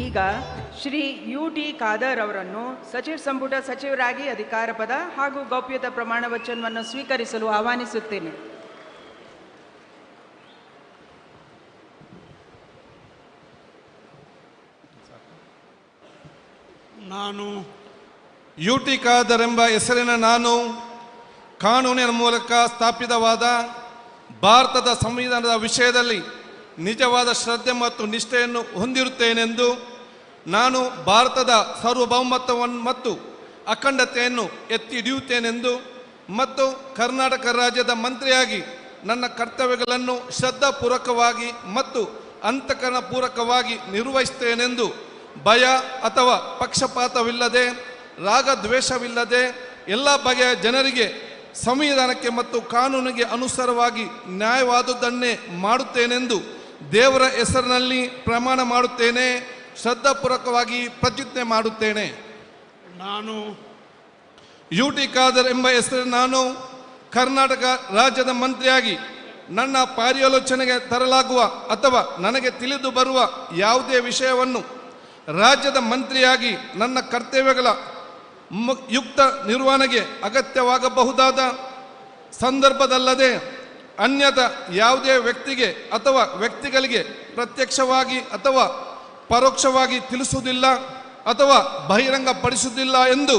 ಈಗ Shri U T Khader ಅವರನ್ನು ಸಚಿವ ಸಂಪುಟ ಸಚಿವರಾಗಿ ಅಧಿಕಾರ ಪದ ಹಾಗೂ ಗೌಪ್ಯತಾ ಪ್ರಮಾಣ ವಚನವನ್ನು ಸ್ವೀಕರಿಸಲು ಆಹ್ವಾನಿಸುತ್ತೇನೆ. ನಾನು ಯು ಟಿ ಖಾದರ್ ಎಂಬ ಹೆಸರಿನ ನಾನು ಕಾನೂನಿನ ಮೂಲಕ ಸ್ಥಾಪಿತವಾದ ಭಾರತದ ಸಂವಿಧಾನದ ವಿಷಯದಲ್ಲಿ ನಿಜವಾದ ಶ್ರದ್ಧೆ ಮತ್ತು ನಿಷ್ಠೆಯನ್ನು ಹೊಂದಿರುತ್ತೇನೆಂದು, ನಾನು ಭಾರತದ ಸಾರ್ವಭೌಮತ್ವವನ್ನು ಮತ್ತು ಅಖಂಡತೆಯನ್ನು ಎತ್ತಿ ಹಿಡಿಯುತ್ತೇನೆಂದು ಮತ್ತು ಕರ್ನಾಟಕ ರಾಜ್ಯದ ಮಂತ್ರಿಯಾಗಿ ನನ್ನ ಕರ್ತವ್ಯಗಳನ್ನು ಶ್ರದ್ಧಾಪೂರ್ವಕವಾಗಿ ಮತ್ತು ಅಂತಃಕರಣಪೂರ್ವಕವಾಗಿ ನಿರ್ವಹಿಸುತ್ತೇನೆಂದು ಭಯ ಅಥವಾ ಪಕ್ಷಪಾತವಿಲ್ಲದೆ, ರಾಗದ್ವೇಷವಿಲ್ಲದೆ ಎಲ್ಲ ಬಗೆಯ ಜನರಿಗೆ ಸಂವಿಧಾನಕ್ಕೆ ಮತ್ತು ಕಾನೂನಿಗೆ ಅನುಸಾರವಾಗಿ ನ್ಯಾಯವಾದುದನ್ನೇ ಮಾಡುತ್ತೇನೆಂದು ದೇವರ ಹೆಸರಿನಲ್ಲಿ ಪ್ರಮಾಣ ಮಾಡುತ್ತೇನೆ. ಶ್ರದ್ಧಾಪೂರ್ವಕವಾಗಿ ಪ್ರತಿಜ್ಞೆ ಮಾಡುತ್ತೇನೆ. ನಾನು ಯು ಟಿ ಖಾದರ್ ಎಂಬ ಹೆಸರಿನ ನಾನು ಕರ್ನಾಟಕ ರಾಜ್ಯದ ಮಂತ್ರಿಯಾಗಿ ನನ್ನ ಪರ್ಯಾಲೋಚನೆಗೆ ತರಲಾಗುವ ಅಥವಾ ನನಗೆ ತಿಳಿದು ಬರುವ ಯಾವುದೇ ವಿಷಯವನ್ನು ರಾಜ್ಯದ ಮಂತ್ರಿಯಾಗಿ ನನ್ನ ಕರ್ತವ್ಯಗಳ ಯುಕ್ತ ನಿರ್ವಹಣೆಗೆ ಅಗತ್ಯವಾಗಬಹುದಾದ ಸಂದರ್ಭದಲ್ಲದೆ ಅನ್ಯದ ಯಾವುದೇ ವ್ಯಕ್ತಿಗೆ ಅಥವಾ ವ್ಯಕ್ತಿಗಳಿಗೆ ಪ್ರತ್ಯಕ್ಷವಾಗಿ ಅಥವಾ ಪರೋಕ್ಷವಾಗಿ ತಿಳಿಸುವುದಿಲ್ಲ ಅಥವಾ ಬಹಿರಂಗಪಡಿಸುವುದಿಲ್ಲ ಎಂದು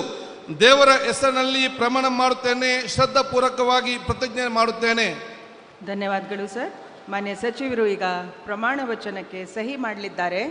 ದೇವರ ಹೆಸರಿನಲ್ಲಿ ಪ್ರಮಾಣ ಮಾಡುತ್ತೇನೆ. ಶ್ರದ್ಧಾಪೂರ್ವಕವಾಗಿ ಪ್ರತಿಜ್ಞೆ ಮಾಡುತ್ತೇನೆ. ಧನ್ಯವಾದಗಳು ಸರ್. ಮಾನ್ಯ ಸಚಿವರು ಈಗ ಪ್ರಮಾಣ ವಚನಕ್ಕೆ ಸಹಿ ಮಾಡಲಿದ್ದಾರೆ.